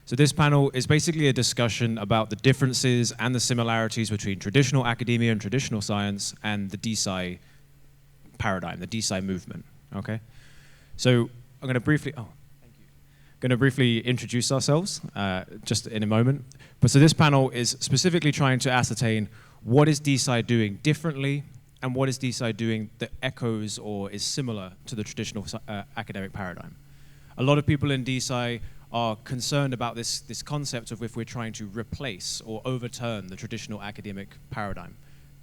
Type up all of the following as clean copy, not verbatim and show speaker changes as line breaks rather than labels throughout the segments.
So this panel is basically a discussion about the differences and the similarities between traditional academia and traditional science and the DeSci paradigm, the DeSci movement, okay? So I'm going to briefly introduce ourselves just in a moment. But so this panel is specifically trying to ascertain what is DeSci doing differently and what is DeSci doing that echoes or is similar to the traditional academic paradigm. A lot of people in DeSci are concerned about this concept of if we're trying to replace or overturn the traditional academic paradigm.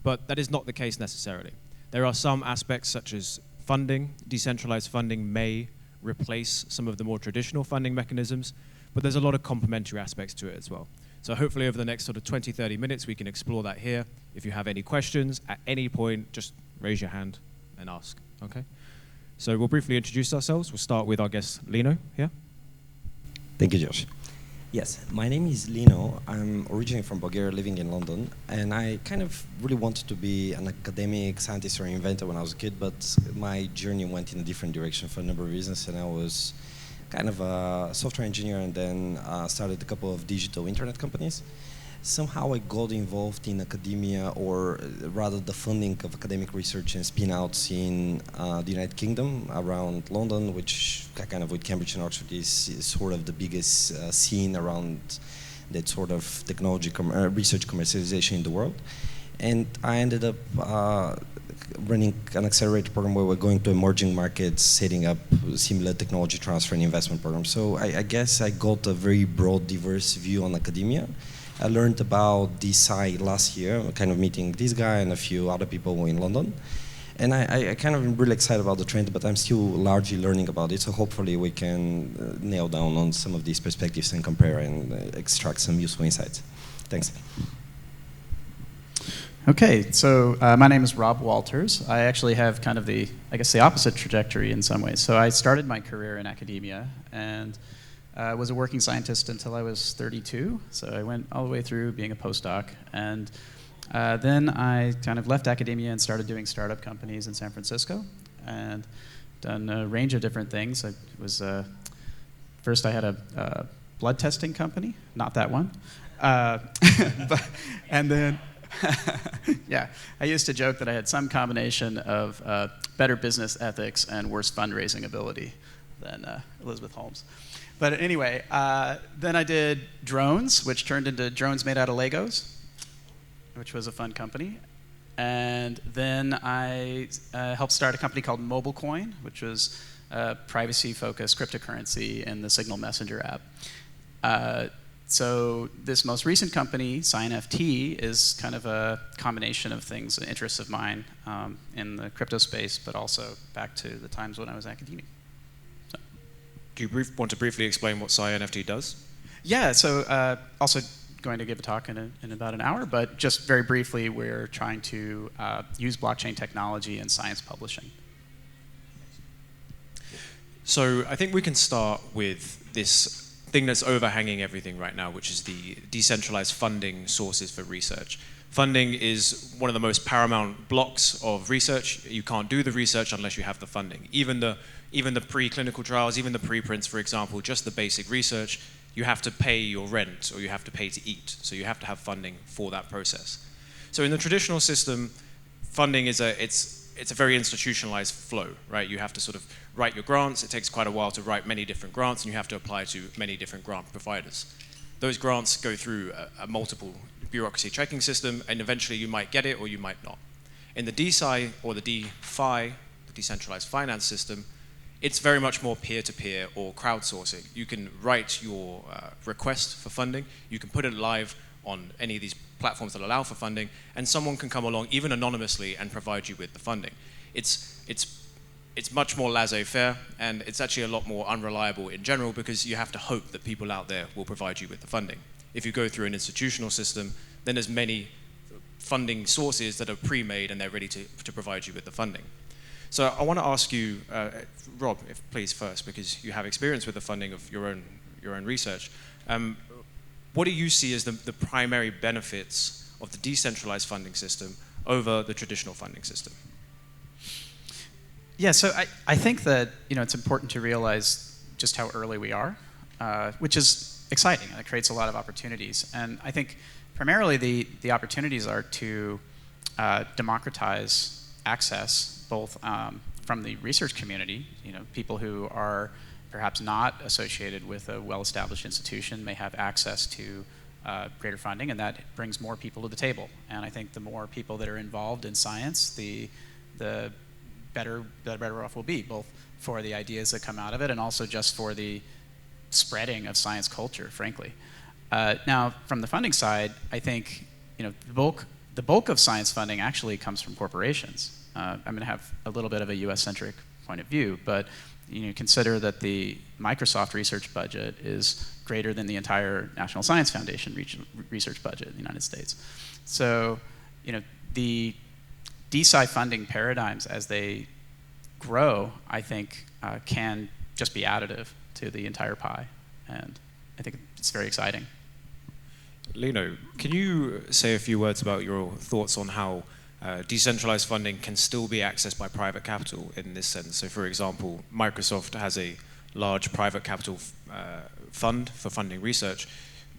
But that is not the case necessarily. There are some aspects such as funding. Decentralized funding may replace some of the more traditional funding mechanisms, but there's a lot of complementary aspects to it as well. So hopefully over the next sort of 20, 30 minutes, we can explore that here. If you have any questions at any point, just raise your hand and ask, okay? So we'll briefly introduce ourselves. We'll start with our guest, Lino, here.
Thank you, Josh. Yes, my name is Lino. I'm originally from Bulgaria, living in London, and I kind of really wanted to be an academic scientist or inventor when I was a kid, but my journey went in a different direction for a number of reasons, and I was kind of a software engineer and then started a couple of digital internet companies. Somehow I got involved in academia, or rather the funding of academic research and spin-outs in the United Kingdom, around London, which kind of with Cambridge and Oxford is sort of the biggest scene around that sort of technology research commercialization in the world. And I ended up running an accelerator program where we're going to emerging markets, setting up similar technology transfer and investment programs. So I guess I got a very broad, diverse view on academia. I learned about DeSci last year, kind of meeting this guy and a few other people in London. And I kind of am really excited about the trend, but I'm still largely learning about it. So hopefully we can nail down on some of these perspectives and compare and extract some useful insights. Thanks.
Okay, so my name is Rob Walters. I actually have kind of the opposite trajectory in some ways. So I started my career in academia and was a working scientist until I was 32. So I went all the way through being a postdoc. And then I kind of left academia and started doing startup companies in San Francisco and done a range of different things. I was first I had a blood testing company, not that one. And then yeah, I used to joke that I had some combination of better business ethics and worse fundraising ability than Elizabeth Holmes. But anyway, then I did drones, which turned into drones made out of Legos, which was a fun company. And then I helped start a company called MobileCoin, which was a privacy-focused cryptocurrency in the Signal Messenger app. So this most recent company, SciNFT, is kind of a combination of things, interests of mine in the crypto space, but also back to the times when I was academic. So.
Do you want to briefly explain what SciNFT does?
Yeah, so also going to give a talk in about an hour, but just very briefly, we're trying to use blockchain technology in science publishing.
So I think we can start with this thing that's overhanging everything right now, which is the decentralized funding sources for research. Funding is one of the most paramount blocks of research. You can't do the research unless you have the funding. Even the preclinical trials, even the preprints, for example, just the basic research, you have to pay your rent or you have to pay to eat. So you have to have funding for that process. So in the traditional system, funding is it's a very institutionalized flow, right? You have to sort of write your grants. It takes quite a while to write many different grants, and you have to apply to many different grant providers. Those grants go through a multiple bureaucracy checking system, and eventually you might get it or you might not. In the DeSci or the DeFi, the decentralized finance system, it's very much more peer-to-peer or crowdsourcing. You can write your request for funding. You can put it live on any of these platforms that allow for funding, and someone can come along, even anonymously, and provide you with the funding. It's much more laissez-faire, and it's actually a lot more unreliable in general because you have to hope that people out there will provide you with the funding. If you go through an institutional system, then there's many funding sources that are pre-made and they're ready to provide you with the funding. So I want to ask you, Rob, if please first, because you have experience with the funding of your own research. What do you see as the primary benefits of the decentralized funding system over the traditional funding system?
Yeah, so I think that it's important to realize just how early we are, which is exciting, and it creates a lot of opportunities. And I think primarily the opportunities are to democratize access, both from the research community, people who are perhaps not associated with a well-established institution may have access to greater funding, and that brings more people to the table. And I think the more people that are involved in science, the better off we'll be, both for the ideas that come out of it and also just for the spreading of science culture, frankly. Now, from the funding side, I think the bulk of science funding actually comes from corporations. I'm going to have a little bit of a U.S.-centric point of view, but consider that the Microsoft research budget is greater than the entire National Science Foundation research budget in the United States. So, the DeSci funding paradigms as they grow, I think, can just be additive to the entire pie, and I think it's very exciting.
Lino, can you say a few words about your thoughts on how decentralized funding can still be accessed by private capital in this sense? So, for example, Microsoft has a large private capital fund for funding research.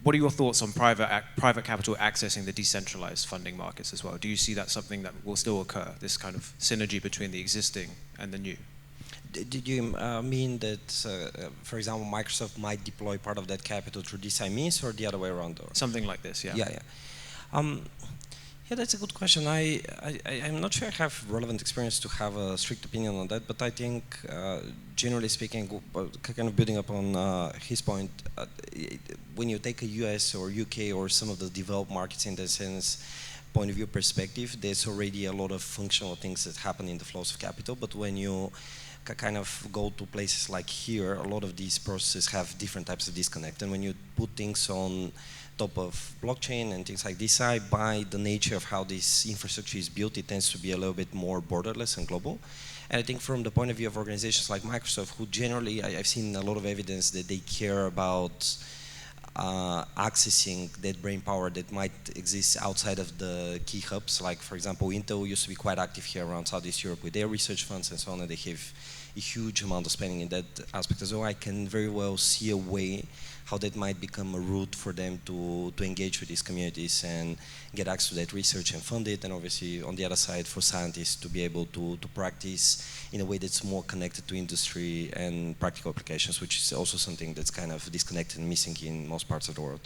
What are your thoughts on private capital accessing the decentralized funding markets as well? Do you see that something that will still occur, this kind of synergy between the existing and the new?
Did you mean that, for example, Microsoft might deploy part of that capital through DeSci means, or the other way around? Or?
Something like this, yeah.
Yeah, that's a good question. I'm not sure I have relevant experience to have a strict opinion on that, but I think, generally speaking, kind of building upon his point, when you take a US or UK or some of the developed markets in that sense, point of view perspective, there's already a lot of functional things that happen in the flows of capital, but when you kind of go to places like here, a lot of these processes have different types of disconnect, and when you put things on top of blockchain and things like DeSci, by the nature of how this infrastructure is built, it tends to be a little bit more borderless and global. And I think from the point of view of organizations like Microsoft, who generally, I've seen a lot of evidence that they care about accessing that brain power that might exist outside of the key hubs. Like, for example, Intel used to be quite active here around Southeast Europe with their research funds and so on, and they have a huge amount of spending in that aspect as well. I can very well see a way how that might become a route for them to engage with these communities and get access to that research and fund it, and obviously on the other side for scientists to be able to practice in a way that's more connected to industry and practical applications, which is also something that's kind of disconnected and missing in most parts of the world.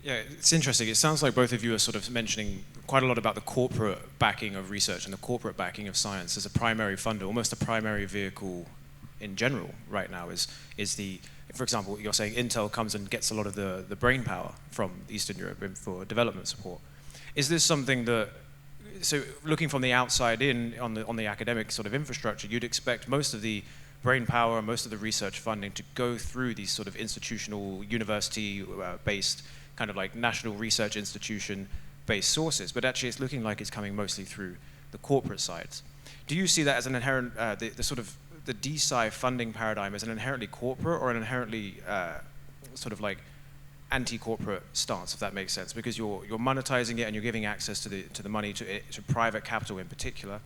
Yeah, it's interesting. It sounds like both of you are sort of mentioning quite a lot about the corporate backing of research and the corporate backing of science as a primary funder, almost a primary vehicle in general right now is the, for example, you're saying Intel comes and gets a lot of the brain power from Eastern Europe for development support. Is this something that, so looking from the outside in on the academic sort of infrastructure, you'd expect most of the brain power, most of the research funding to go through these sort of institutional, university-based, kind of like national research institution-based sources, but actually it's looking like it's coming mostly through the corporate sides. Do you see that as an inherent, the sort of the DeSci funding paradigm as an inherently corporate or an inherently sort of like anti-corporate stance, if that makes sense? Because you're monetizing it and you're giving access to the money to private capital in particular.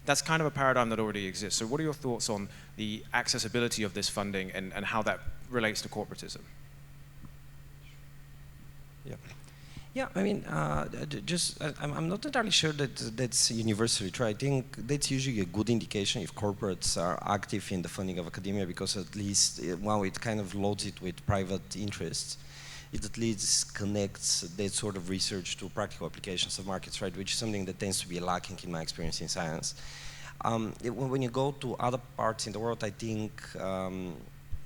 That's kind of a paradigm that already exists. So what are your thoughts on the accessibility of this funding and how that relates to corporatism?
Yeah, I mean, I'm not entirely sure that that's universally true. I think that's usually a good indication if corporates are active in the funding of academia, because at least, while it kind of loads it with private interests, it at least connects that sort of research to practical applications of markets, right, which is something that tends to be lacking in my experience in science. When you go to other parts in the world, I think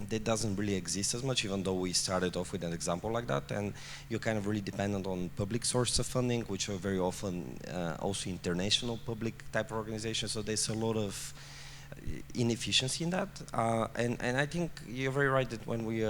that doesn't really exist as much, even though we started off with an example like that, and you're kind of really dependent on public sources of funding, which are very often also international public type of organizations, so there's a lot of inefficiency in that, and I think you're very right that when we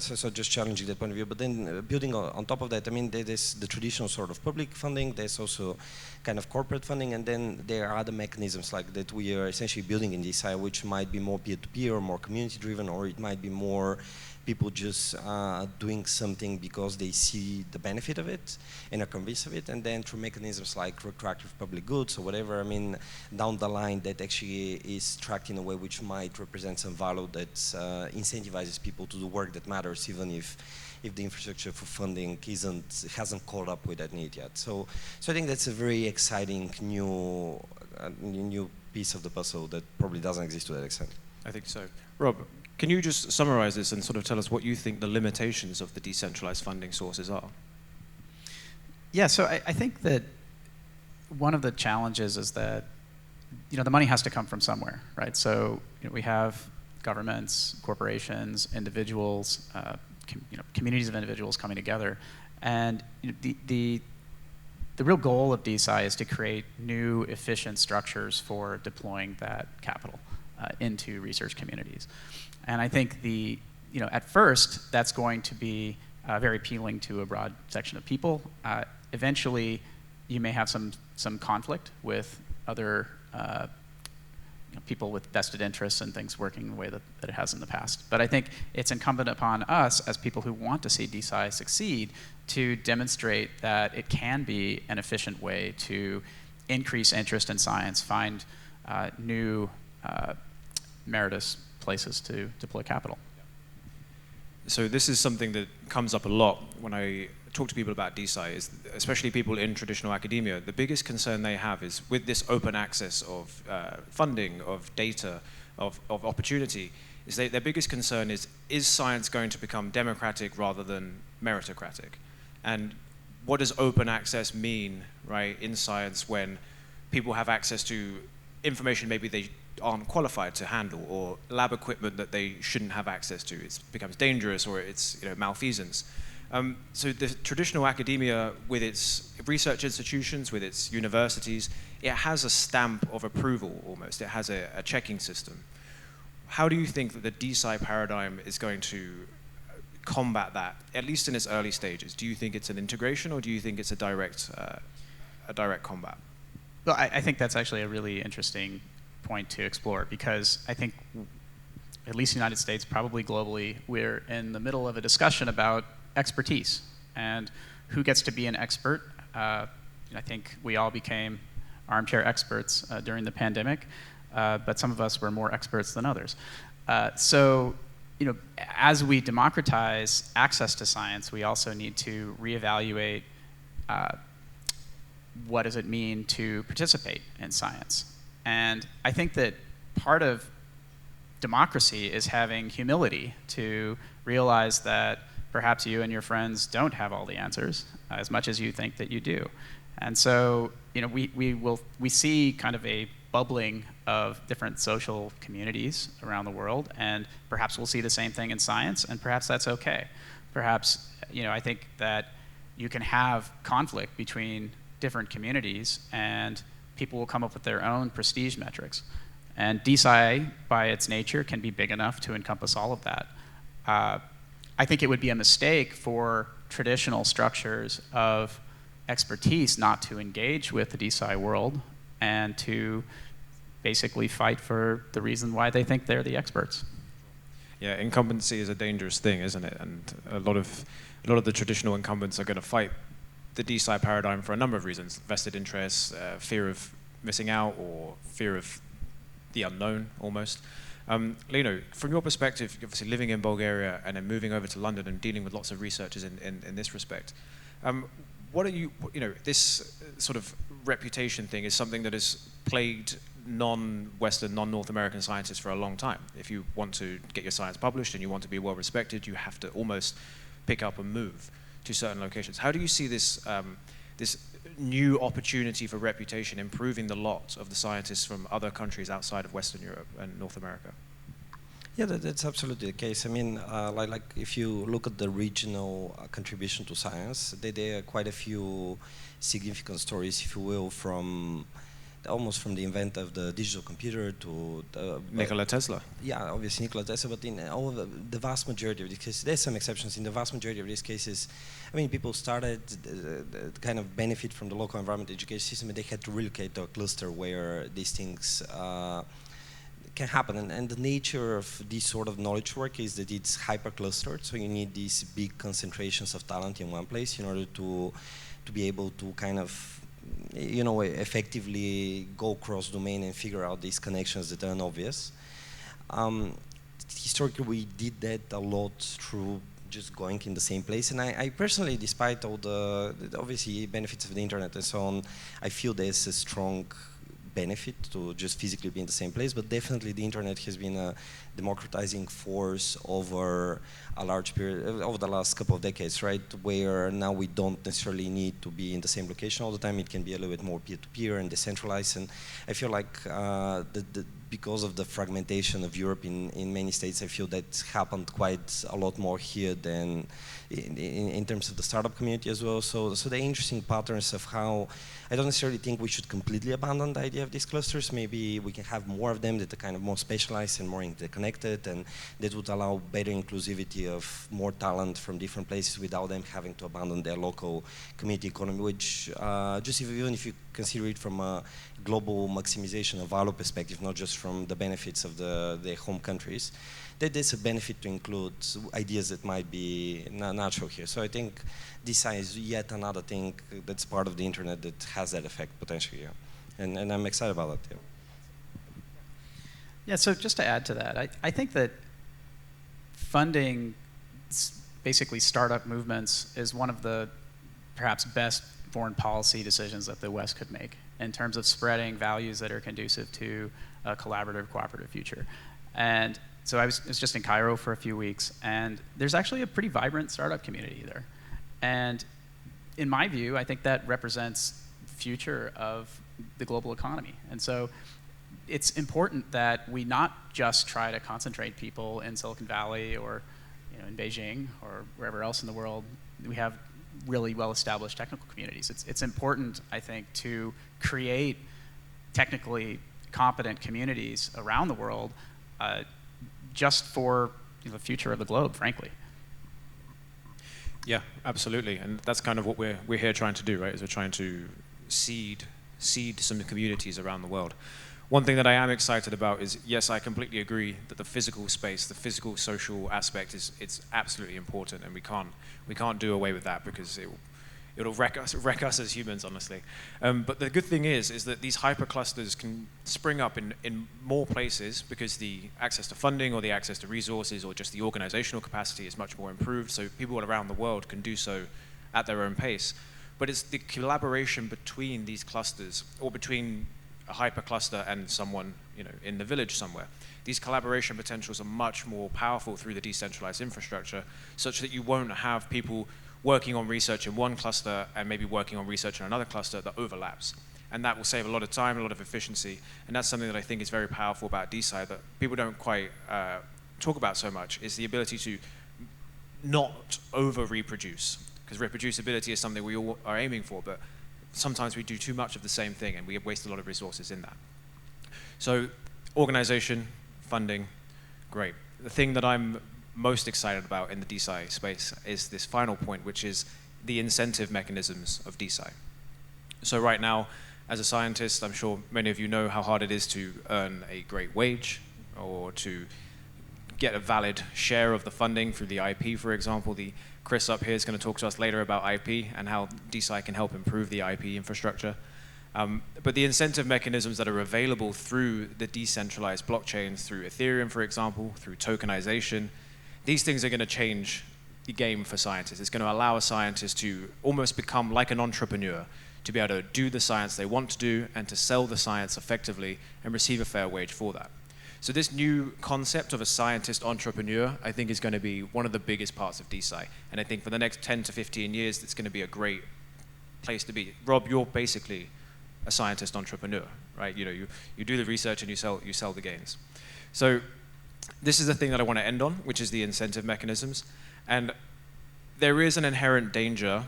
so just challenging that point of view, but then building on top of that, I mean, there's the traditional sort of public funding, there's also kind of corporate funding, and then there are other mechanisms like that we are essentially building in DeSci, which might be more peer-to-peer or more community-driven, or it might be more people just doing something because they see the benefit of it and are convinced of it, and then through mechanisms like retroactive public goods or whatever, I mean, down the line that actually is tracked in a way which might represent some value that incentivizes people to do work that matters, even if the infrastructure for funding hasn't caught up with that need yet. So I think that's a very exciting new piece of the puzzle that probably doesn't exist to that extent.
I think so. Rob, can you just summarize this and sort of tell us what you think the limitations of the decentralized funding sources are?
Yeah, so I think that one of the challenges is that the money has to come from somewhere, right? So we have governments, corporations, individuals, communities of individuals coming together, and the real goal of DeSci is to create new efficient structures for deploying that capital into research communities. And I think at first that's going to be very appealing to a broad section of people. Eventually, you may have some conflict with other people with vested interests and things working the way that it has in the past. But I think it's incumbent upon us as people who want to see DeSci succeed to demonstrate that it can be an efficient way to increase interest in science, find new meritorious places to deploy capital.
So this is something that comes up a lot when I talk to people about DeSci, is especially people in traditional academia. The biggest concern they have is with this open access of funding, of data, of opportunity, is their biggest concern is science going to become democratic rather than meritocratic? And what does open access mean, right, in science when people have access to information maybe they aren't qualified to handle, or lab equipment that they shouldn't have access to? It becomes dangerous, or it's malfeasance. So the traditional academia, with its research institutions, with its universities, it has a stamp of approval almost. It has a checking system. How do you think that the DeSci paradigm is going to combat that, at least in its early stages? Do you think it's an integration, or do you think it's a direct combat?
Well, I think that's actually a really interesting point to explore, because I think, at least in the United States, probably globally, we're in the middle of a discussion about expertise and who gets to be an expert. I think we all became armchair experts during the pandemic, but some of us were more experts than others. So, as we democratize access to science, we also need to reevaluate what does it mean to participate in science. And I think that part of democracy is having humility to realize that perhaps you and your friends don't have all the answers as much as you think that you do. And so, we see kind of a bubbling of different social communities around the world, and perhaps we'll see the same thing in science, and perhaps that's okay. Perhaps, I think that you can have conflict between different communities, and people will come up with their own prestige metrics. And DeSci, by its nature, can be big enough to encompass all of that. I think it would be a mistake for traditional structures of expertise not to engage with the DeSci world and to basically fight for the reason why they think they're the experts.
Yeah, incumbency is a dangerous thing, isn't it? And a lot of the traditional incumbents are going to fight the DeSci paradigm for a number of reasons: vested interests, fear of missing out, or fear of the unknown, almost. Lino, from your perspective, obviously living in Bulgaria and then moving over to London and dealing with lots of researchers in this respect, what are this sort of reputation thing is something that has plagued non-Western, non-North American scientists for a long time. If you want to get your science published and you want to be well respected, you have to almost pick up and move to certain locations. How do you see this this new opportunity for reputation improving the lot of the scientists from other countries outside of Western Europe and North America?
Yeah, that's absolutely the case. I mean, like if you look at the regional contribution to science, there are quite a few significant stories, if you will, almost from the invent of the digital computer to
Nikola Tesla.
Yeah, obviously Nikola Tesla, but in all of the vast majority of these cases, there's some exceptions. In the vast majority of these cases, I mean, people started the kind of benefit from the local environment education system, and they had to relocate to a cluster where these things can happen. And the nature of this sort of knowledge work is that it's hyper-clustered, so you need these big concentrations of talent in one place in order to be able to kind of, you know, effectively go cross-domain and figure out these connections that aren't obvious. Historically, we did that a lot through just going in the same place. And I personally, despite all the obviously benefits of the internet and so on, I feel there's a strong benefit to just physically be in the same place, but definitely the internet has been a democratizing force over a large period, over the last couple of decades, right? Where now we don't necessarily need to be in the same location all the time. It can be a little bit more peer-to-peer and decentralized. And I feel like because of the fragmentation of Europe in many states, I feel that happened quite a lot more here than in terms of the startup community as well. So the interesting patterns of how, I don't necessarily think we should completely abandon the idea of these clusters. Maybe we can have more of them that are kind of more specialized and more interconnected, and that would allow better inclusivity of more talent from different places without them having to abandon their local community economy, which even if you consider it from a global maximization of value perspective, not just from the benefits of their home countries, that there's a benefit to include ideas that might be natural here. So I think DeSci is yet another thing that's part of the internet that has that effect potentially, yeah. And I'm excited about that, yeah.
Yeah, so just to add to that, I think that funding basically startup movements is one of the perhaps best foreign policy decisions that the West could make in terms of spreading values that are conducive to a collaborative, cooperative future. And so I was just in Cairo for a few weeks, and there's actually a pretty vibrant startup community there. And in my view, I think that represents the future of the global economy. And so it's important that we not just try to concentrate people in Silicon Valley or in Beijing or wherever else in the world. We have really well-established technical communities. It's important, I think, to create technically competent communities around the world just for the future of the globe, frankly.
Yeah, absolutely, and that's kind of what we're here trying to do, right? Is we're trying to seed some communities around the world. One thing that I am excited about is, yes, I completely agree that the physical space, the physical social aspect it's absolutely important, and we can't do away with that because it'll wreck us as humans, honestly. But the good thing is that these hyperclusters can spring up in more places because the access to funding or the access to resources or just the organizational capacity is much more improved, so people around the world can do so at their own pace. But it's the collaboration between these clusters, or between a hypercluster and someone in the village somewhere. These collaboration potentials are much more powerful through the decentralized infrastructure, such that you won't have people working on research in one cluster and maybe working on research in another cluster that overlaps. And that will save a lot of time, a lot of efficiency, and that's something that I think is very powerful about DeSci that people don't quite talk about so much, is the ability to not over-reproduce, because reproducibility is something we all are aiming for, but sometimes we do too much of the same thing and we waste a lot of resources in that. So organization, funding, great. The thing that I'm most excited about in the DeSci space is this final point, which is the incentive mechanisms of DeSci. So right now, as a scientist, I'm sure many of you know how hard it is to earn a great wage or to get a valid share of the funding through the IP, for example. Chris up here is going to talk to us later about IP and how DeSci can help improve the IP infrastructure. But the incentive mechanisms that are available through the decentralized blockchains, through Ethereum, for example, through tokenization, these things are going to change the game for scientists. It's going to allow a scientist to almost become like an entrepreneur, to be able to do the science they want to do and to sell the science effectively and receive a fair wage for that. So this new concept of a scientist entrepreneur, I think, is going to be one of the biggest parts of DeSci. And I think for the next 10 to 15 years, it's going to be a great place to be. Rob, you're basically a scientist entrepreneur, right? You do the research and you sell the gains. So this is the thing that I want to end on, which is the incentive mechanisms. And there is an inherent danger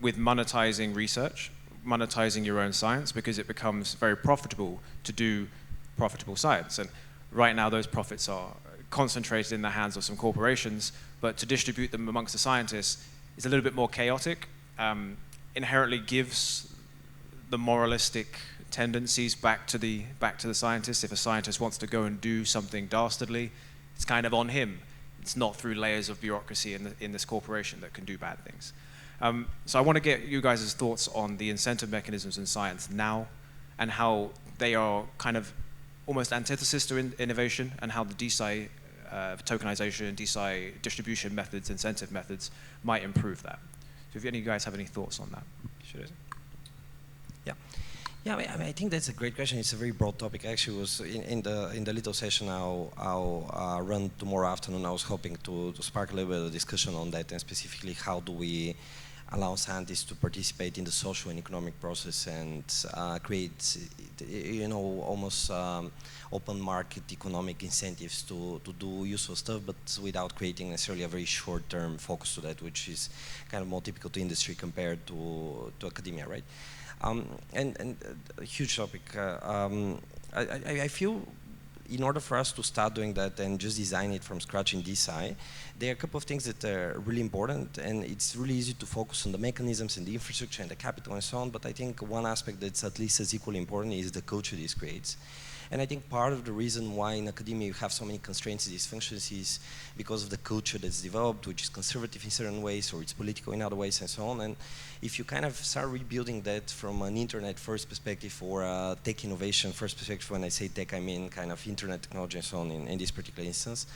with monetizing research, monetizing your own science, because it becomes very profitable to do profitable science. And right now, those profits are concentrated in the hands of some corporations, but to distribute them amongst the scientists is a little bit more chaotic, inherently gives the moralistic tendencies back to the scientist. If a scientist wants to go and do something dastardly, it's kind of on him. It's not through layers of bureaucracy in this corporation that can do bad things. So I want to get you guys' thoughts on the incentive mechanisms in science now, and how they are kind of almost antithesis to innovation, and how the DeSci tokenization, DeSci distribution methods, incentive methods might improve that. So if any of you guys have any thoughts on that. Should I?
Yeah, I think that's a great question. It's a very broad topic. Actually, was in the little session I'll run tomorrow afternoon. I was hoping to spark a little bit of discussion on that, and specifically how do we allow scientists to participate in the social and economic process and create, almost open market economic incentives to do useful stuff, but without creating necessarily a very short-term focus to that, which is kind of more typical to industry compared to academia, right? And a huge topic. I feel in order for us to start doing that and just design it from scratch in DeSci, there are a couple of things that are really important, and it's really easy to focus on the mechanisms and the infrastructure and the capital and so on, but I think one aspect that's at least as equally important is the culture this creates. And I think part of the reason why in academia you have so many constraints and dysfunctions is because of the culture that's developed, which is conservative in certain ways, or it's political in other ways, and so on. And if you kind of start rebuilding that from an internet-first perspective or a tech innovation-first perspective, when I say tech, I mean kind of internet technology and so on in this particular instance,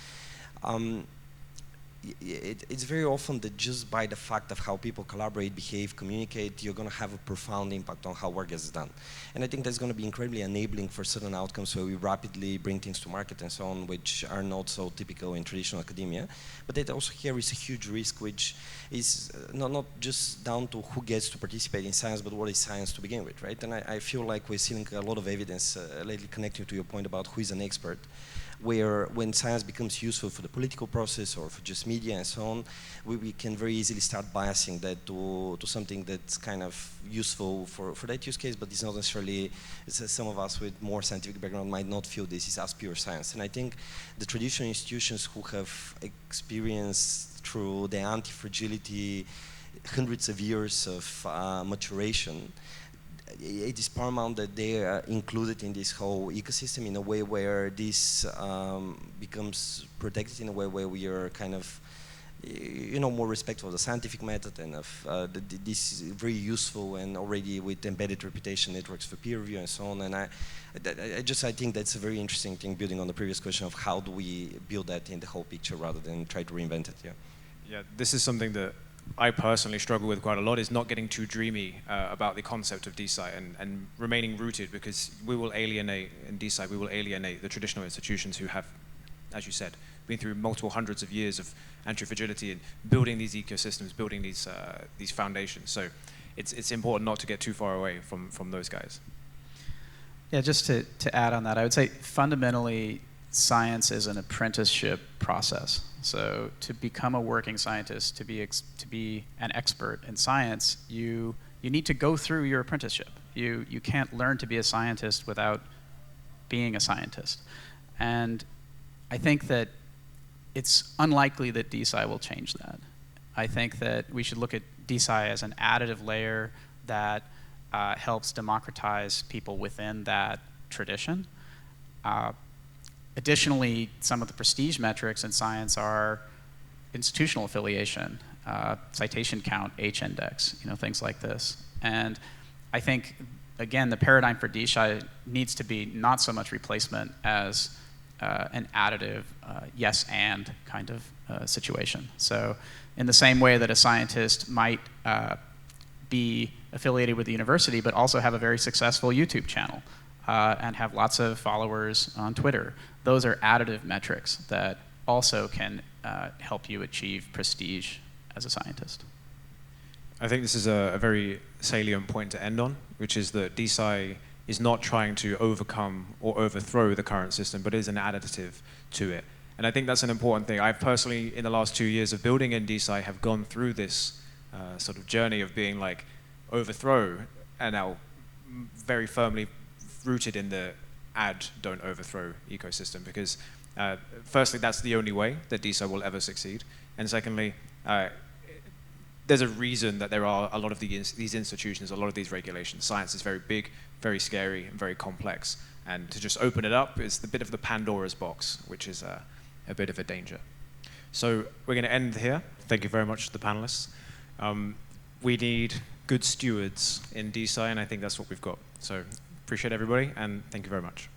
it's very often that just by the fact of how people collaborate, behave, communicate, you're going to have a profound impact on how work gets done. And I think that's going to be incredibly enabling for certain outcomes where we rapidly bring things to market and so on, which are not so typical in traditional academia. But it also carries a huge risk, which is not just down to who gets to participate in science, but what is science to begin with, right? And I feel like we're seeing a lot of evidence lately connecting to your point about who is an expert, where when science becomes useful for the political process or for just media and so on, we can very easily start biasing that to something that's kind of useful for that use case, but it's not necessarily, some of us with more scientific background might not feel this is as pure science. And I think the traditional institutions who have experienced through the anti-fragility hundreds of years of maturation, it is paramount that they are included in this whole ecosystem in a way where this becomes protected, in a way where we are kind of, more respectful of the scientific method and of this very useful and already with embedded reputation networks for peer review and so on. And I think that's a very interesting thing, building on the previous question of how do we build that in the whole picture rather than try to reinvent it.
Yeah, this is something that I personally struggle with quite a lot, is not getting too dreamy about the concept of DeSci and remaining rooted, because we will alienate, in DeSci, we will alienate the traditional institutions who have, as you said, been through multiple hundreds of years of anti-fragility and building these ecosystems, building these foundations. So it's important not to get too far away from those guys.
Yeah, just to add on that, I would say fundamentally science is an apprenticeship process. So to become a working scientist, to be an expert in science, you need to go through your apprenticeship. You can't learn to be a scientist without being a scientist. And I think that it's unlikely that DeSci will change that. I think that we should look at DeSci as an additive layer that helps democratize people within that tradition. Additionally, some of the prestige metrics in science are institutional affiliation, citation count, H-index, things like this. And I think, again, the paradigm for DeSci needs to be not so much replacement as an additive yes and kind of situation. So in the same way that a scientist might be affiliated with the university but also have a very successful YouTube channel and have lots of followers on Twitter, those are additive metrics that also can help you achieve prestige as a scientist.
I think this is a very salient point to end on, which is that DeSci is not trying to overcome or overthrow the current system, but is an additive to it. And I think that's an important thing. I've personally, in the last 2 years of building in DeSci, have gone through this sort of journey of being like overthrow, and now very firmly rooted in the add, don't overthrow ecosystem, because firstly, that's the only way that DeSci will ever succeed. And secondly, there's a reason that there are a lot of these institutions, a lot of these regulations. Science is very big, very scary, and very complex. And to just open it up is a bit of the Pandora's box, which is a bit of a danger. So we're going to end here. Thank you very much to the panelists. We need good stewards in DeSci, and I think that's what we've got. So appreciate everybody, and thank you very much.